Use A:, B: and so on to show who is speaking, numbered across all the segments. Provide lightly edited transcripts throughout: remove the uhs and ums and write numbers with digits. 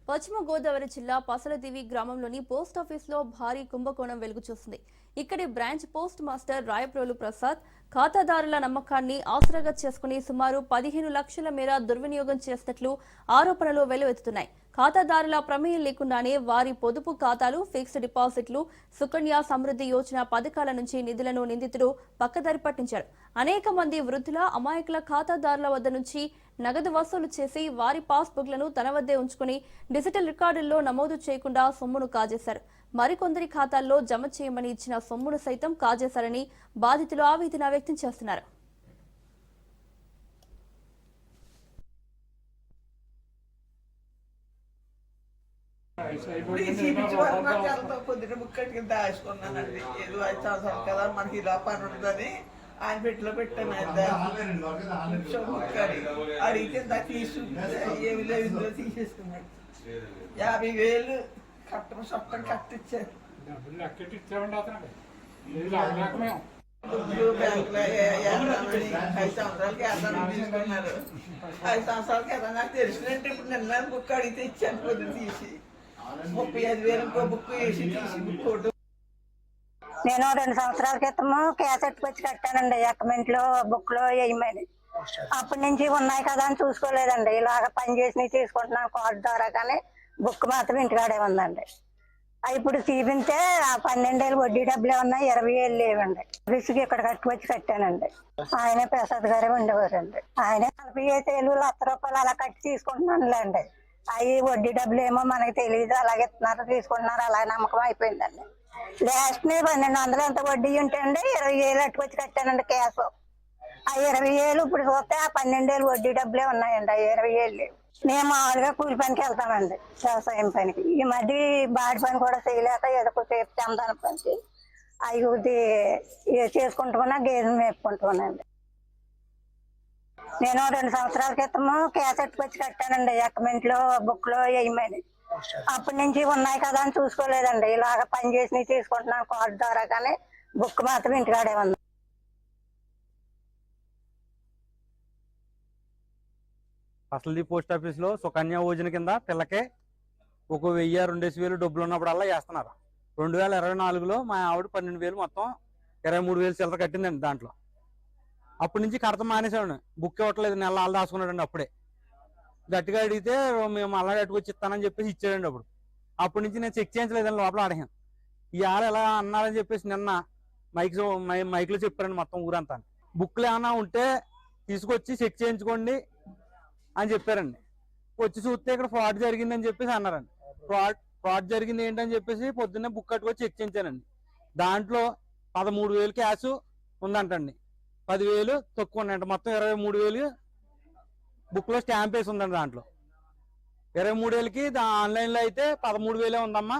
A: పశ్చిమ గోదావరి జిల్లా పసలదివి గ్రామంలోని పోస్టాఫీసులో భారీ కుంభకోణం వెలుగు చూస్తుంది. ఇక్కడి branch post master Rayaprolu Prasad ఖాతాదారుల నమ్మకాన్ని ఆసరాగా చేసుకుని సుమారు 15 లక్షల మేర దుర్వినియోగం చేసినట్లు ఆరోపణలు వెల్లువెత్తుతున్నాయి. ఖాతాదారుల ప్రమేయం లేకుండానే వారి పొదుపు ఖాతాలు, ఫిక్స్డ్ డిపాజిట్లు, సుకన్య సమృద్ధి యోజన పథకాల నుంచి నిధులను నిందితుడు పక్కదారి పట్టించాడు. అనేక మంది వృద్ధుల, అమాయకుల ఖాతాదారుల వద్ద నుంచి నగదు వసూలు చేసి వారి పాస్బుక్లను తన వద్దే ఉంచుకుని డిజిటల్ రికార్డుల్లో నమోదు చేయకుండా సొమ్మును కాజేశారు. మరికొందరి ఖాతాల్లో జమ చేయమని ఇచ్చిన సొమ్మును సైతం కాజేశారని బాధితులు ఆవేదన వ్యక్తం చేస్తున్నారు.
B: పొద్దున బుక్ కట్టుకుని దాచుకున్నానండి. ఏదో 5 సంవత్సరాలు కదా మనకి ఇలా పని ఉందని ఆయన పెట్టిలో పెట్టాను. అడిగితే దాకా ఏమి లేదు, ఇందులో తీసేసుకున్నాడు. 50,000 కట్టడం చట్టం కట్టించారు. బ్యాంకులో 5 సంవత్సరాలకి ఎదాన్ని తీసుకున్నారు. 5 సంవత్సరాలకి ఎదా నాకు తెలిసినట్టు ఇప్పుడు నిన్న బుక్ అడిగితే ఇచ్చాను. పొద్దున తీసి 35,000 బుక్ వేసి తీసి బుక్.
C: నేను 2 సంవత్సరాల క్రితము క్యాసెట్ వచ్చి కట్టానండి. అకౌంట్ లో బుక్ లో వేయమని. అప్పటి నుంచి ఉన్నాయి కదా అని చూసుకోలేదండి. ఇలాగ పని చేసి తీసుకుంటున్నాను కార్డు ద్వారా, కానీ బుక్ మాత్రం ఇంటికాడే ఉందండి. ఇప్పుడు చూపించే 12,000 వడ్డీ డబ్బులే ఉన్నాయి, 20,000 లేవండి. రిస్క్ ఇక్కడ కట్టుకొచ్చి కట్టానండి. ఆయనే ప్రసాద్ గారే ఉండేవారండి. ఆయనే 45,000 1,00,000 అలా కట్టి తీసుకుంటున్నానులేండి. అవి వడ్డీ డబ్బులు ఏమో మనకి తెలియదు, అలాగే ఇస్తున్నారు, తీసుకుంటున్నారు, అలాగే నమ్మకం అయిపోయిందండి. లాస్ట్ ని 1,200 ఎంత వడ్డీ ఉంటే అండి 20,000 అట్టుకొచ్చి కట్టానండి క్యాష్. ఆ 20,000 ఇప్పుడు చూస్తే ఆ 12,000 వడ్డీ డబ్బులే ఉన్నాయండి. ఆ 20,000 లేవు. మేము మామూలుగా కూలి పనికి వెళ్తామండి, వ్యవసాయం పనికి. ఈ మధ్య బాడి పని కూడా చేయలేక ఏదో సేపు చందాన పనికి అవి చేసుకుంటున్నా, గేదెలు మేపుకుంటున్నాండి. నేను 2 సంవత్సరాల క్రితము క్యాసెట్ వచ్చి కట్టానండి. అకౌంట్ లో బుక్ లో వేయమని. అప్పటి నుంచి ఉన్నాయి కదా అని చూసుకోలేదండి. ఇలాగ పని చేసి తీసుకుంటున్నాను కార్డు ద్వారా, కానీ బుక్ మాత్రం ఇంటికాడే ఉంది.
D: అసలు పోస్ట్ ఆఫీస్ లో సుకన్య యోజన కింద పిల్లకే 1,000-2,000 డబ్బులు ఉన్నప్పుడల్లా వేస్తున్నారు. 2024లో మా ఆవిడ 12,000 మొత్తం 23,000 చిల్లర కట్టిందండి. దాంట్లో అప్పటి నుంచి కడత మానేసాడు. బుక్ ఇవ్వట్లేదు, నెల వాళ్ళు దాచుకున్నాడండి. అప్పుడే గట్టిగా అడిగితే మేము అలా కట్టుకొచ్చి ఇస్తానని చెప్పేసి ఇచ్చాడండి. అప్పటి నుంచి నేను చెక్ చేయించలేదండి, లోపల అడిగాను. ఈ ఆడ ఎలా అన్నారని చెప్పేసి నిన్న మైక్లో చెప్పారండి మొత్తం ఊరంతా. బుక్లు ఏమన్నా ఉంటే తీసుకొచ్చి చెక్ చేయించుకోండి అని చెప్పారండి. వచ్చి చూస్తే ఇక్కడ ఫ్రాడ్ జరిగిందని చెప్పేసి అన్నారండి. ఫ్రాడ్ జరిగింది ఏంటని చెప్పేసి పొద్దున్నే బుక్ కట్టుకొచ్చి చెక్ చేయించానండి. దాంట్లో 13,000 క్యాష్ ఉందంటండి, 10,000 తక్కువ ఉన్నాయంట. మొత్తం 23,000 బుక్ లో స్టాంప్ వేసి ఉందండి. దాంట్లో 23,000కి ఆన్లైన్ లో అయితే 13,000 ఉందమ్మా.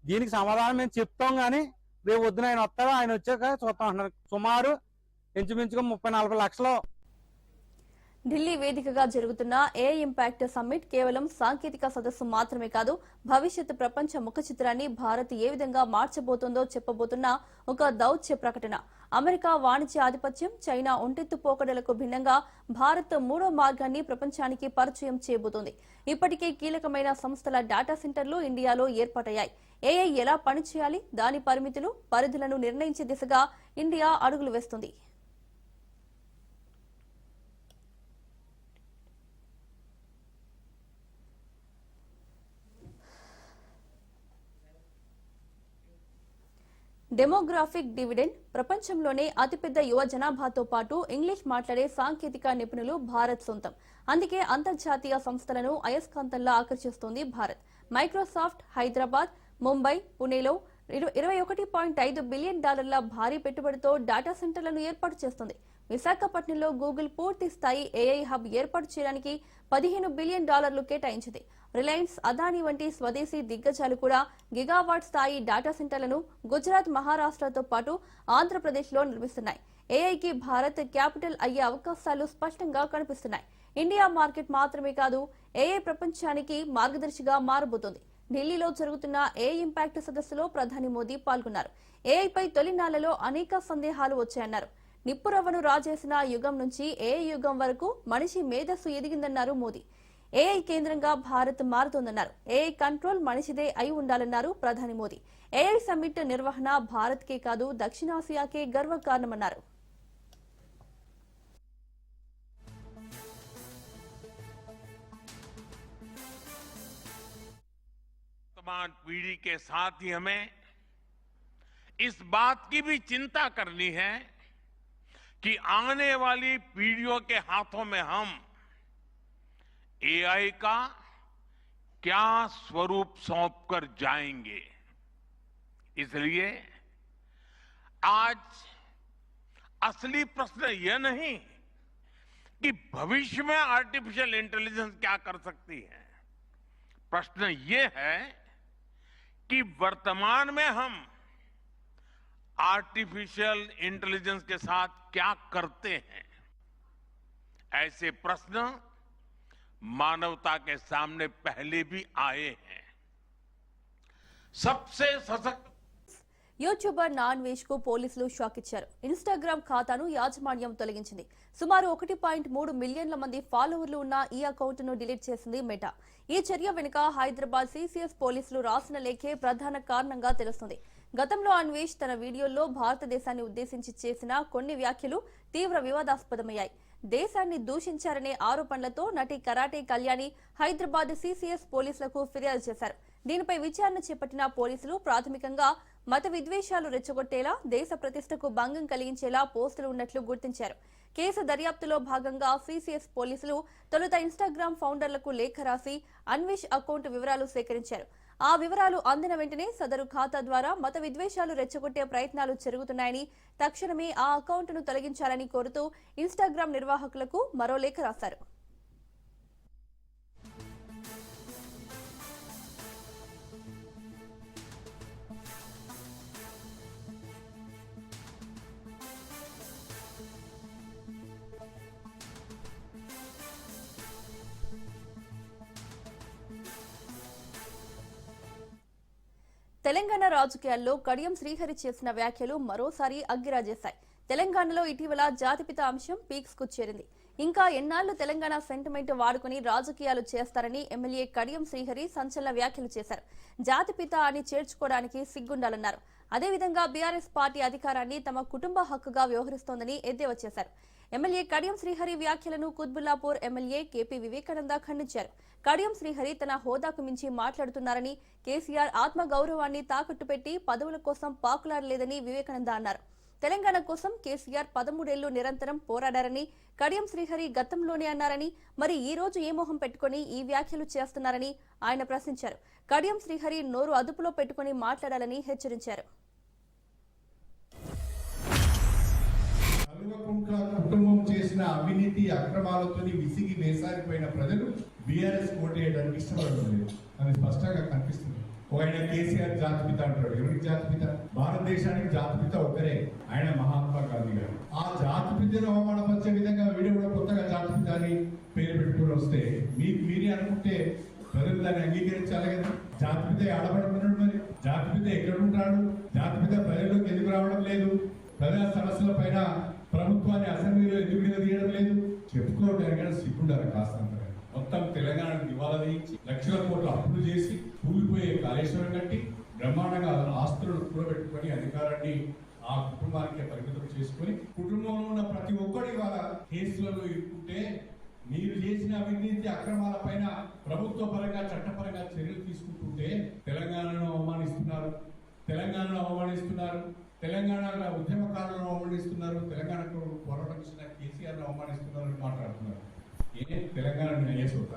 D: దీనికి సమాధానం మేము చెప్తాం, కానీ రేపు వద్దున ఆయన వస్తాడు, ఆయన వచ్చాక చూస్తాం అంటున్నారు. సుమారు ఇంచుమించుగా 30-40 లక్షలు.
A: ఢిల్లీ వేదికగా జరుగుతున్న ఏఐ ఇంపాక్ట్ సమ్మిట్ కేవలం సాంకేతిక సదస్సు మాత్రమే కాదు, భవిష్యత్ ప్రపంచ ముఖ చిత్రాన్ని భారత్ ఏ విధంగా మార్చబోతోందో చెప్పబోతున్న ఒక దౌత్య ప్రకటన. అమెరికా వాణిజ్య ఆధిపత్యం, చైనా ఒంటెత్తు పోకడలకు భిన్నంగా భారత్ 3వ మార్గాన్ని ప్రపంచానికి పరిచయం చేయబోతోంది. ఇప్పటికే కీలకమైన సంస్థల డేటా సెంటర్లు ఇండియాలో ఏర్పాటయ్యాయి. ఏఐ ఎలా పనిచేయాలి, దాని పరిమితులు, పరిధులను నిర్ణయించే దిశగా ఇండియా అడుగులు వేస్తుంది. Demographic dividend. ప్రపంచంలోనే అతిపెద్ద యువ జనాభాతో పాటు ఇంగ్లీష్ మాట్లాడే సాంకేతిక నిపుణులు భారత్ సొంతం. అందుకే అంతర్జాతీయ సంస్థలను అయస్కాంతంలా ఆకర్షిస్తోంది భారత్. మైక్రోసాఫ్ట్ హైదరాబాద్, ముంబై, పుణేలో $21.5 బిలియన్ భారీ పెట్టుబడితో డేటా సెంటర్లను ఏర్పాటు చేస్తుంది. విశాఖపట్నంలో గూగుల్ పూర్తి స్థాయి ఏఐ హబ్ ఏర్పాటు చేయడానికి $15 బిలియన్ కేటాయించింది. రిలయన్స్, అదానీ వంటి స్వదేశీ దిగ్గజాలు కూడా గిగావాట్ స్థాయి డేటా సెంటర్లను గుజరాత్, మహారాష్ట్రతో పాటు ఆంధ్రప్రదేశ్లో నిర్మిస్తున్నాయి. ఏఐకి భారత్ క్యాపిటల్ అయ్యే అవకాశాలు స్పష్టంగా కనిపిస్తున్నాయి. ఇండియా మార్కెట్ మాత్రమే కాదు, ఏఐ ప్రపంచానికి మార్గదర్శిగా మారబోతోంది. ఢిల్లీలో జరుగుతున్న ఏఐ ఇంపాక్ట్ సదస్సులో ప్రధాని మోదీ పాల్గొన్నారు. ఏఐపై తొలినాళ్లలో అనేక సందేహాలు వచ్చాయన్నారు. నిప్పురవ్వను రాజేసిన యుగం నుంచి ఏఐ యుగం వరకు మనిషి మేధస్సు ఎదిగిందన్నారు మోదీ. ఏఐ కేంద్రంగా భారత్ మారుతోందన్నారు. ఏఐ కంట్రోల్ మనిషిదే అయి ఉండాలన్నారు ప్రధాని మోదీ. ఏఐ సమ్మిట్ నిర్వహణ భారత్కే కాదు దక్షిణాసియాకే గర్వకారణమన్నారు.
E: वर्तमान पीढ़ी के साथ ही हमें इस बात की भी चिंता करनी है कि आने वाली पीढ़ियों के हाथों में हम एआई का क्या स्वरूप सौंपकर जाएंगे। इसलिए आज असली प्रश्न यह नहीं कि भविष्य में आर्टिफिशियल इंटेलिजेंस क्या कर सकती है, प्रश्न ये है कि वर्तमान में हम आर्टिफिशियल इंटेलिजेंस के साथ क्या करते हैं। ऐसे प्रश्न मानवता के सामने पहले भी आए हैं। सबसे सशक्त
A: యూట్యూబర్ నాన్వేష్ కు పోలీసులు షాక్ ఇచ్చారు. ఇన్స్టాగ్రామ్ ఖాతాను యాజమాన్యం తొలగించింది. సుమారు 1.3 మిలియన్ల మంది ఫాలోవర్లు ఉన్న ఈ అకౌంట్ ను డిలీట్ చేసింది మెటా. ఈ చర్య వెనుక హైదరాబాద్ సిసిఎస్ పోలీసులు రాసిన లేఖే ప్రధాన కారణంగా తెలుస్తుంది. గతంలో అన్వేష్ తన వీడియోల్లో భారతదేశాన్ని ఉద్దేశించి చేసిన కొన్ని వ్యాఖ్యలు తీవ్ర వివాదాస్పదమయ్యాయి. దేశాన్ని దూషించారనే ఆరోపణలతో నటి కరాటే కళ్యాణి హైదరాబాద్ సిసిఎస్ పోలీసులకు ఫిర్యాదు చేశారు. దీనిపై విచారణ చేపట్టిన పోలీసులు ప్రాథమికంగా మత విద్వేషాలు రెచ్చగొట్టేలా, దేశ ప్రతిష్టకు భంగం కలిగించేలా పోస్టులు ఉన్నట్లు గుర్తించారు. కేసు దర్యాప్తులో భాగంగా సిసిఎస్ పోలీసులు తొలుత ఇన్స్టాగ్రామ్ ఫౌండర్లకు లేఖ రాసి అన్వేష్ అకౌంట్ వివరాలు సేకరించారు. ఆ వివరాలు అందిన వెంటనే సదరు ఖాతా ద్వారా మత విద్వేషాలు రెచ్చగొట్టే ప్రయత్నాలు జరుగుతున్నాయని, తక్షణమే ఆ అకౌంట్ను తొలగించాలని కోరుతూ ఇన్స్టాగ్రామ్ నిర్వాహకులకు మరో లేఖ రాశారు. తెలంగాణ రాజకీయాల్లో కడియం శ్రీహరి చేసిన వ్యాఖ్యలు మరోసారి అగ్గిరాజేశాయి. తెలంగాణలో ఇటీవల జాతిపిత అంశం పీక్స్ కు చేరింది. ఇంకా ఎన్నాళ్లు తెలంగాణ సెంటిమెంట్ వాడుకుని రాజకీయాలు చేస్తారని ఎమ్మెల్యే కడియం శ్రీహరి సంచలన వ్యాఖ్యలు చేశారు. జాతిపిత అని చేర్చుకోవడానికి సిగ్గుండాలన్నారు. అదేవిధంగా బీఆర్ఎస్ పార్టీ అధికారాన్ని తమ కుటుంబ హక్కుగా వ్యవహరిస్తోందని ఎద్దేవా చేశారు. ఎమ్మెల్యే కడియం శ్రీహరి వ్యాఖ్యలను కుత్బుల్లాపూర్ ఎమ్మెల్యే కేపీ వివేకానంద ఖండించారు. కడియం శ్రీహరి తన హోదాకు మించి మాట్లాడుతున్నారని, కేసీఆర్ ఆత్మ గౌరవాన్ని తాకట్టు పెట్టి పదవుల కోసం పాకులాడలేదని వివేకానంద అన్నారు. తెలంగాణ కోసం కేసీఆర్ 13 ఏళ్లు నిరంతరం పోరాడారని కడియం శ్రీహరి గతంలోనే అన్నారని, మరి ఈ రోజు ఏ మొహం పెట్టుకుని ఈ వ్యాఖ్యలు చేస్తున్నారని ఆయన ప్రశ్నించారు. కడియం శ్రీహరి నోరు అదుపులో పెట్టుకుని మాట్లాడాలని హెచ్చరించారు.
F: కుటుంబం చేసిన అవినీతి అక్రమాలతో విసిగి వేసారిపోయిన ప్రజలు బీఆర్ఎస్ ఓటేయడానికి ఇష్టపడలేదు అని స్పష్టంగా కనిపిస్తుంది. ఆయన కేసీఆర్ జాతిపిత అంటాడు. ఎవరికి జాతిపిత? భారతదేశానికి జాతిపిత ఒకరే, ఆయన మహాత్మా గాంధీ గారు. ఆ జాతిపితను అవమానపరిచే విధంగా వీడు కూడా కొత్తగా జాతిపిత అని పేరు పెట్టుకుని వస్తే మీరే అనుకుంటే ప్రజలు దాన్ని అంగీకరించాలి కదా. జాతిపిత ఆడబడుతున్నాడు, మరి జాతిపిత ఎక్కడ ఉంటాడు? జాతిపిత ప్రజల్లోకి ఎందుకు రావడం లేదు? ప్రజా సమస్యల పైన ప్రభుత్వాన్ని అసెంబ్లీలో ఎందుకు తీయడం లేదు? చెప్పుకోవడానికి సిగ్గుండాలి కాస్తంత. మొత్తం తెలంగాణకు దివాలా తీయించి లక్షల కోట్ల అప్పులు చేసి కూలిపోయే కాళేశ్వరం కట్టి బ్రహ్మాండంగా ఆస్తులను కూడబెట్టుకొని అధికారాన్ని ఆ కుటుంబానికి పరిమితం చేసుకుని కుటుంబంలో ఉన్న ప్రతి ఒక్కడి వాళ్ళ కేసులలో ఇరుక్కుంటే మీరు చేసిన అవినీతి అక్రమాల పైన ప్రభుత్వ పరంగా చట్టపరంగా చర్యలు తీసుకుంటుంటే తెలంగాణను అవమానిస్తున్నారు, తెలంగాణ ఉద్యమకారులను అవమానిస్తున్నారు, తెలంగాణకు పోరాటం చేసిన కేసీఆర్ను అవమానిస్తున్నారు మాట్లాడుతున్నారు. తెలంగాణ న్యాయ సోత,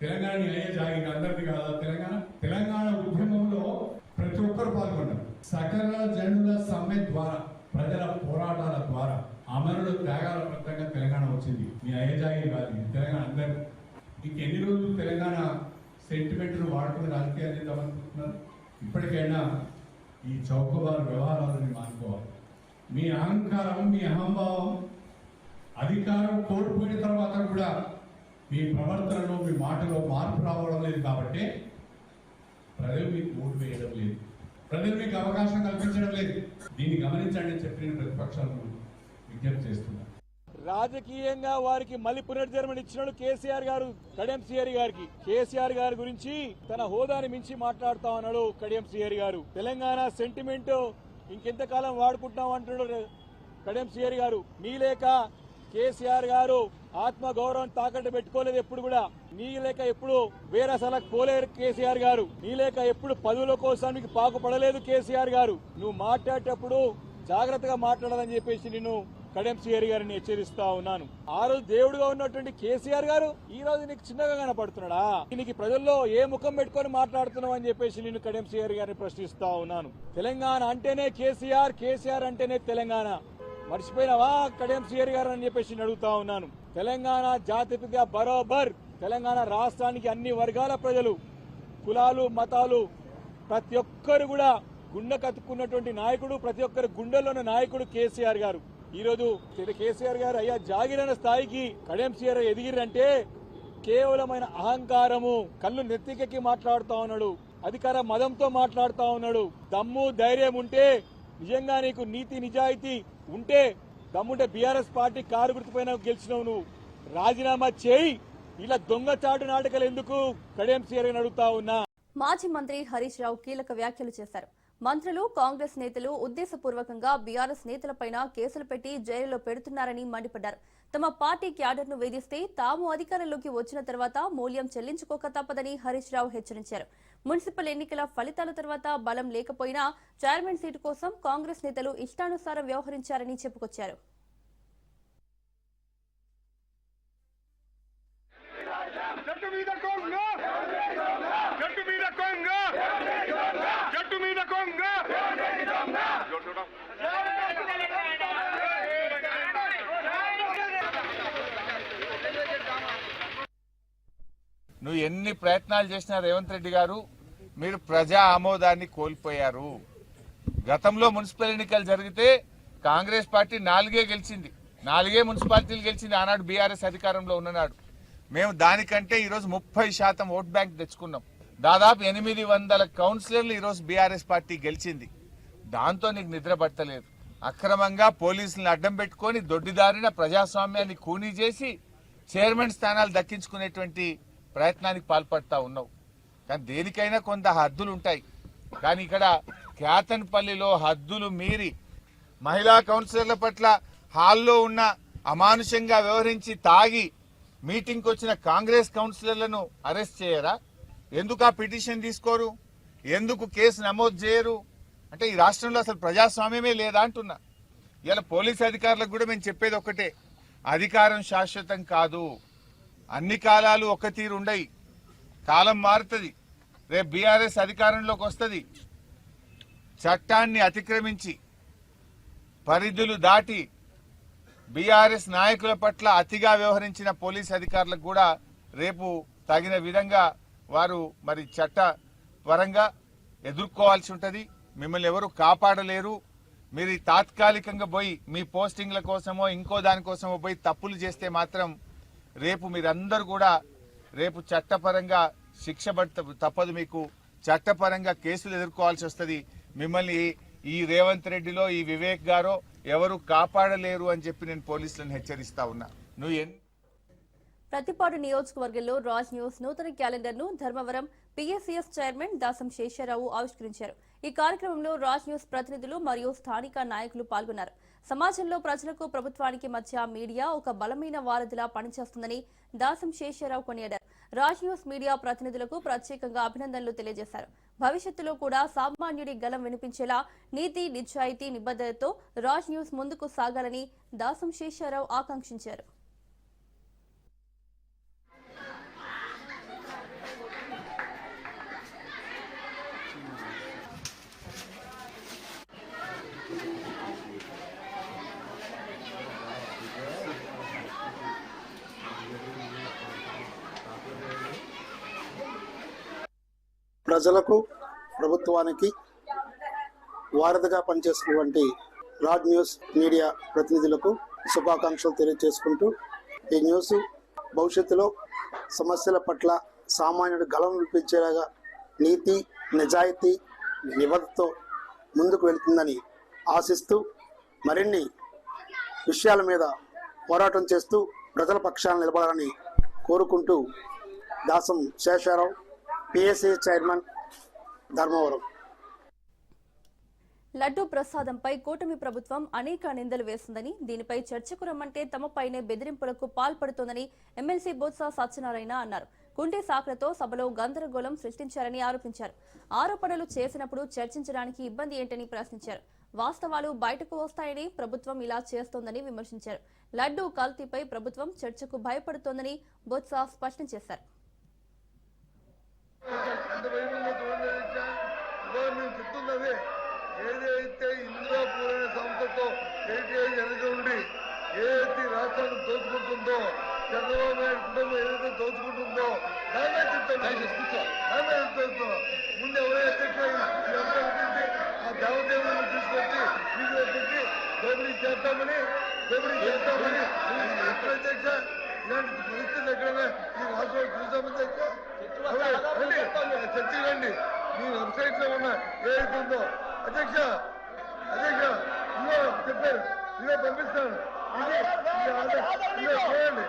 F: తెలంగాణ న్యాయ జాగిన అందరిది కాదా? తెలంగాణ ఉద్యమంలో ప్రతి ఒక్కరు పాల్గొన్నారు. సకల జనుల సమ్మె ద్వారా, ప్రజల పోరాటాల ద్వారా, అమరుల త్యాగాల ఫలితంగా తెలంగాణ వచ్చింది. న్యాయ జాగి కాదు తెలంగాణ అందరు. ఇంకెన్ని రోజులు తెలంగాణ సెంటిమెంట్ను వాడుకుని రాజకీయాలు చేద్దామనుకుంటున్నారు? ఇప్పటికైనా ఈ చౌకబారు వ్యవహారాలను మానుకోవాలి. మీ అహంకారం, మీ అహంభావం, అధికారం కోల్పోయిన తర్వాత కూడా మీ ప్రవర్తనలో, మీ మాటలో మార్పు రావడం లేదు. కాబట్టి ప్రజలు మీకు ఓటు వేయడం లేదు, ప్రజలు మీకు అవకాశం కల్పించడం లేదు. దీన్ని గమనించండి చెప్పిన ప్రతిపక్షాలను విజ్ఞప్తి చేస్తున్నారు.
G: రాజకీయంగా వారికి మళ్ళీ పునర్జన్మని ఇచ్చినాడు కేసీఆర్ గారు కడియం శ్రీహరి గారికి. కేసీఆర్ గారి గురించి తన హోదాని మించి మాట్లాడుతా ఉన్నాడు కడియం శ్రీహరి గారు. తెలంగాణ సెంటిమెంట్ ఇంకెంతకాలం వాడుకుంటాం అంటున్నాడు కడియం శ్రీహరి గారు. నీ లేక కేసీఆర్ గారు ఆత్మ గౌరవం తాకట్టు పెట్టుకోలేదు. ఎప్పుడు కూడా నీ లేక ఎప్పుడు వేరే సలకు పోలేరు కేసీఆర్ గారు. నీ లేక ఎప్పుడు పదవుల కోసానికి పాకుపడలేదు కేసీఆర్ గారు. నువ్వు మాట్లాడేటప్పుడు జాగ్రత్తగా మాట్లాడాలని చెప్పేసి నేను కడియం శ్రీహరి గారిని హెచ్చరిస్తా ఉన్నాను. ఆ రోజు దేవుడుగా ఉన్నటువంటి కేసీఆర్ గారు ఈ రోజు నీకు చిన్నగా కనపడుతున్నాడా? నీకు ప్రజల్లో ఏ ముఖం పెట్టుకొని మాట్లాడుతున్నావు అని చెప్పేసి నేను కడియం శ్రీహరి గారిని ప్రశ్నిస్తా ఉన్నాను. తెలంగాణ అంటేనే కేసీఆర్, కేసీఆర్ అంటేనే తెలంగాణ. మర్చిపోయినావా కడియం శ్రీహరి గారు అని చెప్పేసి అడుగుతా ఉన్నాను. తెలంగాణ జాతిపిత బరోబర్ తెలంగాణ రాష్ట్రానికి అన్ని వర్గాల ప్రజలు, కులాలు, మతాలు ప్రతి ఒక్కరు కూడా గుండె కత్తుకున్నటువంటి నాయకుడు, ప్రతి ఒక్కరి గుండెల్లోని నాయకుడు కేసీఆర్ గారు. ఈ రోజు కేసీఆర్ గారు అయ్యా జాగిరైన స్థాయికి కడియం శ్రీహరి ఎదిగిరంటే కేవలమైన అహంకారము, కళ్ళు నెత్తికెక్కి మాట్లాడుతా ఉన్నాడు, అధికార మదంతో మాట్లాడుతా ఉన్నాడు. దమ్ము ధైర్యం ఉంటే, నిజంగా నీకు నీతి నిజాయితీ ఉంటే, దమ్ముంటే బీఆర్ఎస్ పార్టీ కారు గుర్తుపైన గెలిచినావు, నువ్వు రాజీనామా చేయి. ఇలా దొంగచాటు నాటకాలు ఎందుకు కడియం శ్రీహరి అడుగుతా ఉన్నా.
A: మాజీ మంత్రి హరీష్ రావు కీలక వ్యాఖ్యలు చేశారు. మంత్రులు, కాంగ్రెస్ నేతలు ఉద్దేశపూర్వకంగా బీఆర్ఎస్ నేతలపైన కేసులు పెట్టి జైలులో పెడుతున్నారని మండిపడ్డారు. తమ పార్టీ క్యాడర్ను వేధిస్తే తాము అధికారంలోకి వచ్చిన తర్వాత మూల్యం చెల్లించుకోక తప్పదని హరీష్ రావు హెచ్చరించారు. మున్సిపల్ ఎన్నికల ఫలితాల తర్వాత బలం లేకపోయినా చైర్మన్ సీటు కోసం కాంగ్రెస్ నేతలు ఇష్టానుసారం వ్యవహరించారని చెప్పుకొచ్చారు.
H: నువ్వు ఎన్ని ప్రయత్నాలు చేసినా రేవంత్ రెడ్డి గారు, మీరు ప్రజా ఆమోదాన్ని కోల్పోయారు. గతంలో మున్సిపల్ ఎన్నికలు జరిగితే కాంగ్రెస్ పార్టీ 4 గెలిచింది, 4 మున్సిపాలిటీలు గెలిచింది. ఆనాడు బీఆర్ఎస్ అధికారంలో ఉన్ననాడు. మేము దానికంటే ఈరోజు 30% ఓట్ బ్యాంక్ తెచ్చుకున్నాం. దాదాపు 800 కౌన్సిలర్లు ఈరోజు బీఆర్ఎస్ పార్టీ గెలిచింది. దాంతో నీకు నిద్ర పట్టలేదు. అక్రమంగా పోలీసులను అడ్డం పెట్టుకొని దొడ్డిదారిన ప్రజాస్వామ్యాన్ని ఖూనీ చేసి చైర్మన్ స్థానాలు దక్కించుకునేటువంటి ప్రయత్నానికి పాల్పడతా ఉన్నావు. కానీ దేనికైనా కొంత హద్దులు ఉంటాయి. కానీ ఇక్కడ కేతన్పల్లిలో హద్దులు మీరి మహిళా కౌన్సిలర్ల పట్ల హాల్లో ఉన్న అమానుషంగా వ్యవహరించి తాగి మీటింగ్కి వచ్చిన కాంగ్రెస్ కౌన్సిలర్లను అరెస్ట్ చేయరా? ఎందుకు ఆ పిటిషన్ తీసుకోరు? ఎందుకు కేసు నమోదు చేయరు? అంటే ఈ రాష్ట్రంలో అసలు ప్రజాస్వామ్యమే లేదా అంటున్నా. ఇలా పోలీస్ అధికారులకు కూడా మేము చెప్పేది ఒక్కటే, అధికారం శాశ్వతం కాదు. అన్ని కాలాలు ఒక తీరు ఉండయి. కాలం మారుతుంది. రేపు బీఆర్ఎస్ అధికారంలోకి వస్తుంది. చట్టాన్ని అతిక్రమించి పరిధులు దాటి బీఆర్ఎస్ నాయకుల పట్ల అతిగా వ్యవహరించిన పోలీస్ అధికారులకు కూడా రేపు తగిన విధంగా వారు మరి చట్ట పరంగా ఎదుర్కోవాల్సి ఉంటుంది. మిమ్మల్ని ఎవరు కాపాడలేరు. మీరు తాత్కాలికంగా పోయి మీ పోస్టింగ్ల కోసమో ఇంకో దానికోసమో పోయి తప్పులు చేస్తే మాత్రం రేపు మీరందరూ కూడా రేపు చట్టపరంగా శిక్ష తప్పదు. మీకు చట్టపరంగా కేసులు ఎదుర్కోవాల్సి వస్తుంది. మిమ్మల్ని ఈ రేవంత్ రెడ్డిలో ఈ వివేక్ గారో ఎవరు కాపాడలేరు అని చెప్పి నేను పోలీసులను హెచ్చరిస్తా ఉన్నా.
A: ప్రతిపాడు నియోజకవర్గంలో రాజ్ న్యూస్ నూతన క్యాలెండర్ ను ధర్మవరం పిఎస్సిఎస్ చైర్మన్ దాసం శేషారావు ఆవిష్కరించారు. ఈ కార్యక్రమంలో రాజ్ న్యూస్ ప్రతినిధులు మరియు స్థానిక నాయకులు పాల్గొన్నారు. సమాజంలో ప్రజలకు ప్రభుత్వానికి మధ్య మీడియా ఒక బలమైన వారధిలా పనిచేస్తుందని దాసం శేషారావు కొనియాడారు. రాజ్ న్యూస్ మీడియా ప్రతినిధులకు ప్రత్యేకంగా అభినందనలు తెలియజేశారు. భవిష్యత్తులో కూడా సామాన్యుడి గలం వినిపించేలా నీతి, నిజాయితీ, నిబద్ధతతో రాజ్ న్యూస్ ముందుకు సాగాలని దాసం శేషారావు ఆకాంక్షించారు.
I: ప్రజలకు, ప్రభుత్వానికి వారధిగా పనిచేసినటువంటి రాజ్ న్యూస్ మీడియా ప్రతినిధులకు శుభాకాంక్షలు తెలియజేసుకుంటూ, ఈ న్యూస్ భవిష్యత్తులో సమస్యల పట్ల సామాన్యుడు గలం వినిపించేలాగా నీతి, నిజాయితీ, నిబద్ధతతో ముందుకు వెళ్తుందని ఆశిస్తూ, మరిన్ని విషయాల మీద పోరాటం చేస్తూ ప్రజల పక్షాన నిలబడాలని కోరుకుంటూ దాసం శేషారావు, పిఎస్సి చైర్మన్, ధర్మవరం.
A: లడ్డూ ప్రసాదంపై కూటమి ప్రభుత్వం అనేక నిందలు వేస్తుందని, దీనిపై చర్చకు రమ్మంటే తమపైనే బెదిరింపులకు పాల్పడుతోందని ఎమ్మెల్సీ బొత్స సత్యనారాయణ అన్నారు. కుంటి సాకులతో సభలో గందరగోళం సృష్టించారని ఆరోపించారు. ఆరోపణలు చేసినప్పుడు చర్చించడానికి ఇబ్బంది ఏంటని ప్రశ్నించారు. వాస్తవాలు బయటకు వస్తాయని ప్రభుత్వం ఇలా చేస్తోందని విమర్శించారు. లడ్డూ కల్తీపై ప్రభుత్వం చర్చకు భయపడుతోందని బొత్స స్పష్టం చేశారు.
J: ఏదైతే ఇందిరాపూర్ అనే సంస్థతో హెరిటేజ్ వెనక ఉండి ఏదైతే రాష్ట్రాన్ని దోచుకుంటుందో, చంద్రబాబు నాయుడు కుటుంబం ఏదైతే దోచుకుంటుందో దాన్నే చెప్తాను. ముందు ఎవరైతే ఆ దేవదేవులను తీసుకొచ్చి వీళ్ళు పెట్టి దోపిడీ చేస్తామని ఎక్కడైతే ఇలాంటి పరిస్థితులు ఎక్కడైనా ఈ రాష్ట్రంలో చూసామని చర్చలండి. మీ వెబ్సైట్ లో ఉన్న ఏదైతే ఉందో అధ్యక్ష ఇదో చెప్పారు, ఇదో పంపిస్తాను. చూడండి,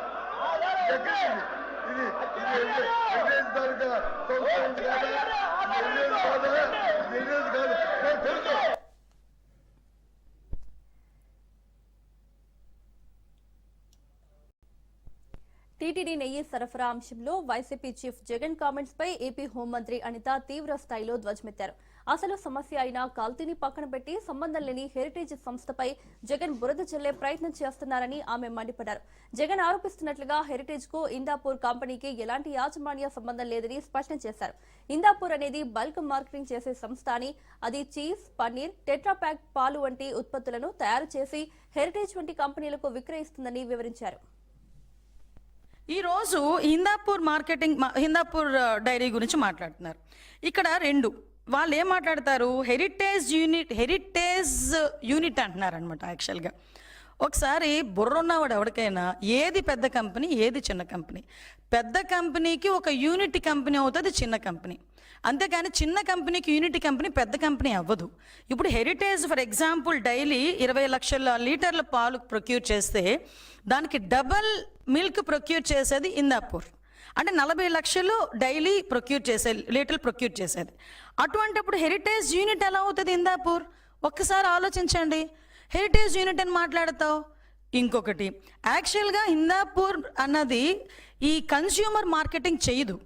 J: ఇది తాలూకా కాదు.
A: టీటీడీ నెయ్యి సరఫరా అంశంలో వైసీపీ చీఫ్ జగన్ కామెంట్స్ పై ఏపీ హోంమంత్రి అనిత తీవ్ర స్థాయిలో ధ్వజమెత్తారు. అసలు సమస్య అయిన కల్తీని పక్కన పెట్టి సంబంధం లేని హెరిటేజ్ సంస్థపై జగన్ బురద చల్లే ప్రయత్నం చేస్తున్నారని ఆమె మండిపడ్డారు. జగన్ ఆరోపిస్తున్నట్లుగా హెరిటేజ్ కు ఇందాపూర్ కంపెనీకి ఎలాంటి యాజమాన్య సంబంధం లేదని స్పష్టం చేశారు. ఇందాపూర్ అనేది బల్క్ మార్కెటింగ్ చేసే సంస్థ అని, అది చీజ్, పన్నీర్, టెట్రాప్యాక్ పాలు వంటి ఉత్పత్తులను తయారు చేసి హెరిటేజ్ వంటి కంపెనీలకు విక్రయిస్తుందని వివరించారు.
K: ఈరోజు హిందాపూర్ డైరీ గురించి మాట్లాడుతున్నారు. ఇక్కడ రెండు వాళ్ళు ఏం మాట్లాడతారు, హెరిటేజ్ యూనిట్ అంటున్నారు అనమాట. యాక్చువల్గా ఒకసారి బుర్ర ఉన్నవాడు ఎవరికైనా ఏది పెద్ద కంపెనీ ఏది చిన్న కంపెనీ, పెద్ద కంపెనీకి ఒక యూనిట్ కంపెనీ అవుతుంది చిన్న కంపెనీ, అంతేకాని చిన్న కంపెనీకి యూనిట్ కంపెనీ పెద్ద కంపెనీ అవ్వదు. ఇప్పుడు హెరిటేజ్ ఫర్ ఎగ్జాంపుల్ డైలీ 20 లక్షల లీటర్ల పాలు ప్రొక్యూర్ చేస్తే దానికి డబల్ మిల్క్ ప్రొక్యూర్ చేసేది ఇందాపూర్. అంటే 40 లక్షలు డైలీ లీటర్లు ప్రొక్యూర్ చేసేది. అటువంటిప్పుడు హెరిటేజ్ యూనిట్ ఎలా అవుతుంది ఇందాపూర్? ఒక్కసారి ఆలోచించండి. హెరిటేజ్ యూనిట్ అని మాట్లాడతావు. ఇంకొకటి, యాక్చువల్గా ఇందాపూర్ అన్నది ఈ కన్స్యూమర్ మార్కెటింగ్ చేయదు,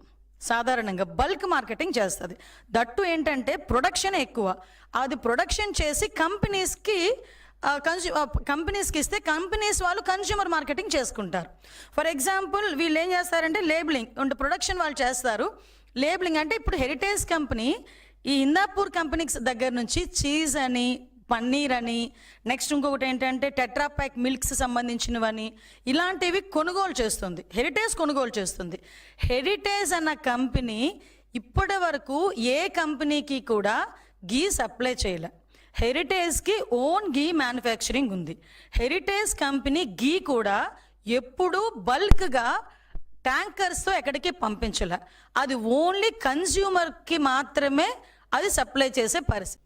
K: సాధారణంగా బల్క్ మార్కెటింగ్ చేస్తుంది. దట్టు ఏంటంటే ప్రొడక్షన్ ఎక్కువ, అది ప్రొడక్షన్ చేసి కంపెనీస్కి ఇస్తే కంపెనీస్ వాళ్ళు కన్స్యూమర్ మార్కెటింగ్ చేసుకుంటారు. ఫర్ ఎగ్జాంపుల్ వీళ్ళు ఏం చేస్తారంటే లేబులింగ్ అంటే ప్రొడక్షన్ వాళ్ళు చేస్తారు. లేబులింగ్ అంటే ఇప్పుడు హెరిటేజ్ కంపెనీ ఈ ఇందాపూర్ కంపెనీస్ దగ్గర నుంచి చీజ్ అని, పన్నీర్ అని, నెక్స్ట్ ఇంకొకటి ఏంటంటే టెట్రాప్యాక్ మిల్క్స్ సంబంధించినవని ఇలాంటివి కొనుగోలు చేస్తుంది, హెరిటేజ్ కొనుగోలు చేస్తుంది. హెరిటేజ్ అన్న కంపెనీ ఇప్పటి వరకు ఏ కంపెనీకి కూడా గీ సప్లై చేయలే. హెరిటేజ్కి ఓన్ గీ మ్యానుఫ్యాక్చరింగ్ ఉంది. హెరిటేజ్ కంపెనీ గీ కూడా ఎప్పుడూ బల్క్గా ట్యాంకర్స్తో ఎక్కడికి పంపించలే, అది ఓన్లీ కన్స్యూమర్కి మాత్రమే అది సప్లై చేసే పరిస్థితి.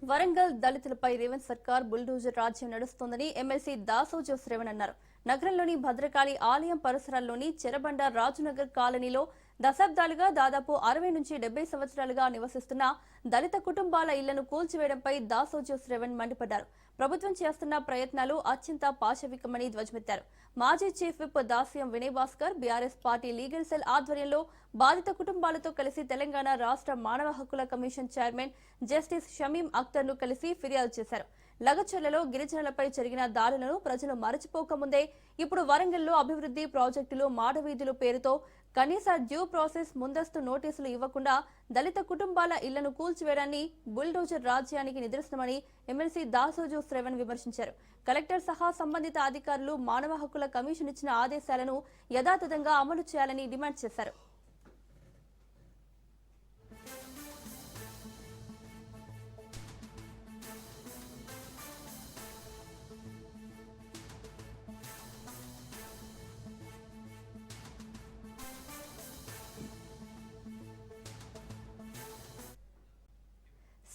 A: వరంగల్ దళితులపై రేవంత్ సర్కార్ బుల్డోజర్ రాజ్యం నడుస్తోందని ఎమ్మెల్సీ దాసోజు శ్రవణ్ అన్నారు. నగరంలోని భద్రకాళి ఆలయం పరిసరాల్లోని చెరబండ రాజునగర్ కాలనీలో దశాబ్దాలుగా దాదాపు 60 నుంచి 70 సంవత్సరాలుగా నివసిస్తున్న దళిత కుటుంబాల ఇళ్లను కూల్చివేయడంపై దాసోజు శ్రవణ్ మండిపడ్డారు. ప్రభుత్వం చేస్తున్న ప్రయత్నాలు అత్యంత పాశవికమని ధ్వజమెత్తారు. మాజీ chief whip Dasyam Vinay Bhaskar BRS party legal cell ఆధ్వర్యంలో బాధిత కుటుంబాలతో కలిసి తెలంగాణ రాష్ట్ర మానవ హక్కుల కమిషన్ చైర్మన్ జస్టిస్ షమీం అఖ్తర్ను కలిసి ఫిర్యాదు చేశారు. లగచర్లలో గిరిజనులపై జరిగిన దాడులను ప్రజలు మరచిపోకముందే ఇప్పుడు వరంగల్లో అభివృద్ధి ప్రాజెక్టులు, మాడవీధులు పేరుతో కనీస డ్యూ ప్రాసెస్ ముందస్తు నోటీసులు ఇవ్వకుండా దళిత కుటుంబాల ఇళ్లను కూల్చివేయడాన్ని బుల్డోజర్ రాజ్యానికి నిదర్శనమని ఎమ్మెల్సీ దాసోజు శ్రవణ్ విమర్శించారు. కలెక్టర్ సహా సంబంధిత అధికారులు మానవ హక్కుల కమిషన్ ఇచ్చిన ఆదేశాలను యథాతథంగా అమలు చేయాలని డిమాండ్ చేశారు.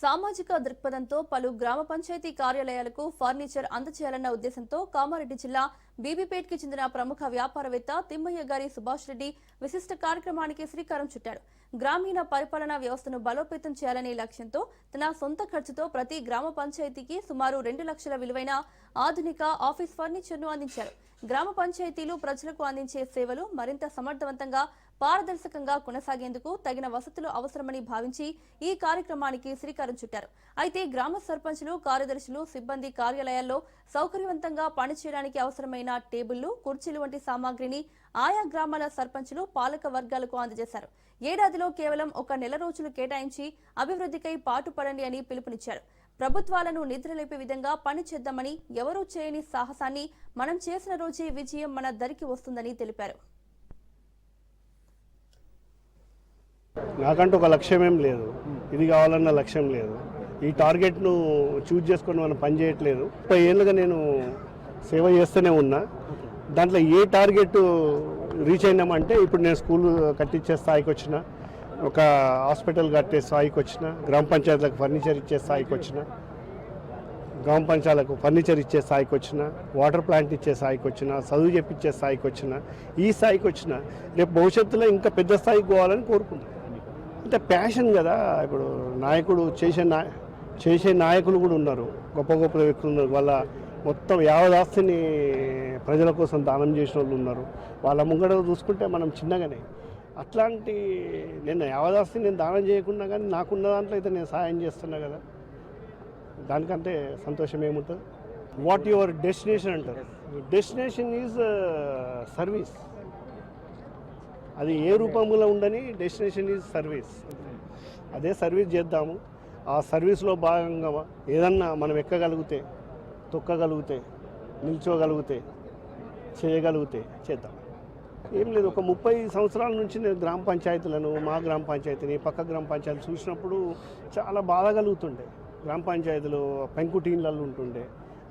A: సామాజిక దృక్పథంతో పలు గ్రామ పంచాయతీ కార్యాలయాలకు ఫర్నిచర్ అందజేయాలన్న ఉద్దేశంతో కామారెడ్డి జిల్లా బీబీపేట్కి చెందిన ప్రముఖ వ్యాపారవేత్త తిమ్మయ్య గారి సుభాష్ రెడ్డి విశిష్ట కార్యక్రమానికి శ్రీకారం చుట్టాడు. గ్రామీణ పరిపాలనా వ్యవస్థను బలోపేతం చేయాలనే లక్ష్యంతో తన సొంత ఖర్చుతో ప్రతి గ్రామ పంచాయతీకి సుమారు 2 లక్షల విలువైన ఆధునిక ఆఫీస్ ఫర్నిచర్ను అందించారు. గ్రామ పంచాయతీలు ప్రజలకు అందించే సేవలు మరింత సమర్థవంతంగా పారదర్శకంగా కొనసాగేందుకు తగిన వసతులు అవసరమని భావించి ఈ కార్యక్రమానికి శ్రీకారం చుట్టారు. అయితే గ్రామ సర్పంచులు, కార్యదర్శులు, సిబ్బంది కార్యాలయాల్లో సౌకర్యవంతంగా పనిచేయడానికి అవసరమైన టేబుళ్లు, కుర్చీలు వంటి సామాగ్రిని ఆయా గ్రామాల సర్పంచులు, పాలక వర్గాలకు అందజేశారు. ఏడాదిలో కేవలం 1 నెల రోజులు కేటాయించి అభివృద్ధికై పాటుపడండి అని పిలుపునిచ్చారు. ప్రభుత్వాలను నిద్రలేపే విధంగా పని చేద్దామని, ఎవరూ చేయని సాహసాన్ని మనం చేసిన రోజే విజయం మన దరికి వస్తుందని తెలిపారు.
L: నాకంటూ ఒక లక్ష్యం ఏం లేదు, ఇది కావాలన్న లక్ష్యం లేదు. ఈ టార్గెట్ను చూజ్ చేసుకొని మనం పని చేయట్లేదు. 30 ఏళ్ళుగా నేను సేవ చేస్తూనే ఉన్నా. దాంట్లో ఏ టార్గెట్ రీచ్ అయినామంటే ఇప్పుడు నేను స్కూల్ కట్టించే స్థాయికి వచ్చిన, ఒక హాస్పిటల్ కట్టే స్థాయికి వచ్చిన, గ్రామ పంచాయతీలకు ఫర్నిచర్ ఇచ్చే స్థాయికి వచ్చిన, గ్రామ పంచాయతీలకు ఫర్నిచర్ ఇచ్చే స్థాయికి వచ్చిన, వాటర్ ప్లాంట్ ఇచ్చే స్థాయికి వచ్చిన, చదువు చెప్పించే స్థాయికి వచ్చిన, ఈ స్థాయికి వచ్చిన. రేపు భవిష్యత్తులో ఇంకా పెద్ద స్థాయికి పోవాలని కోరుకుంటున్నాను. అంటే ప్యాషన్ కదా. ఇప్పుడు నాయకుడు చేసే నాయకులు కూడా ఉన్నారు, గొప్ప గొప్ప వ్యక్తులు ఉన్నారు. వాళ్ళ మొత్తం యావదాస్తిని ప్రజల కోసం దానం చేసిన వాళ్ళు ఉన్నారు. వాళ్ళ ముంగడ చూసుకుంటే మనం చిన్నగానే. అట్లాంటి నేను యావదాస్తిని నేను దానం చేయకుండా కానీ నాకున్న దాంట్లో అయితే నేను సహాయం చేస్తున్నా కదా, దానికంటే సంతోషం ఏముంటుంది. వాట్ యువర్ డెస్టినేషన్ అంటారు. Destination is service. అది ఏ రూపంలో ఉండని డెస్టినేషన్ ఈజ్ సర్వీస్. అదే సర్వీస్ చేద్దాము. ఆ సర్వీస్లో భాగంగా ఏదన్నా మనం ఎక్కగలిగితే, తొక్కగలిగితే, నిల్చోగలిగితే, చేయగలిగితే చేద్దాం. ఏం లేదు, ఒక 30 సంవత్సరాల నుంచి నేను గ్రామ పంచాయతీలను, మా గ్రామ పంచాయతీని, పక్క గ్రామ పంచాయతీలు చూసినప్పుడు చాలా బాధ కలుగుతుండే. గ్రామ పంచాయతీలో పెంకుటీన్లలో ఉంటుండే,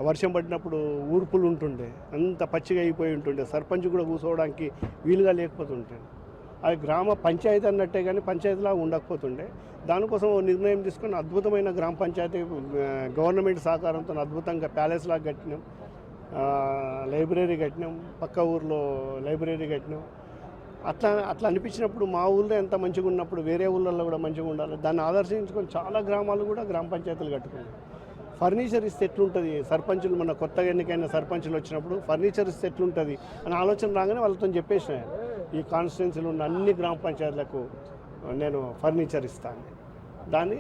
L: వర్షం పడినప్పుడు ఊర్పులు ఉంటుండే, అంత పచ్చిగా అయిపోయి ఉంటుండే, సర్పంచ్ కూడా కూర్చోవడానికి వీలుగా లేకపోతుంటే. అది గ్రామ పంచాయతీ అన్నట్టే కానీ పంచాయతీలా ఉండకపోతుండే. దానికోసం నిర్ణయం తీసుకుని అద్భుతమైన గ్రామ పంచాయతీ గవర్నమెంట్ సహకారంతో అద్భుతంగా ప్యాలెస్ లాగా కట్టినాం, లైబ్రరీ కట్టినాం, పక్క ఊర్లో లైబ్రరీ కట్టినాం. అట్లా అనిపించినప్పుడు మా ఊళ్ళో ఎంత మంచిగా ఉన్నప్పుడు వేరే ఊళ్ళల్లో కూడా మంచిగా ఉండాలి. దాన్ని ఆదర్శించుకొని చాలా గ్రామాలు కూడా గ్రామ పంచాయతీలు కట్టుకున్నాయి. ఫర్నిచర్ ఇస్తే ఎట్లుంటుంది, సర్పంచులు మన కొత్తగా ఎన్నికైన సర్పంచులు వచ్చినప్పుడు ఫర్నిచర్ ఇస్తే ఎట్లుంటుంది అని ఆలోచన రాగానే వాళ్ళతో చెప్పేసిన, ఈ కాన్స్టిట్యున్సీలో ఉన్న అన్ని గ్రామ పంచాయతీలకు నేను ఫర్నిచర్ ఇస్తాను. దాన్ని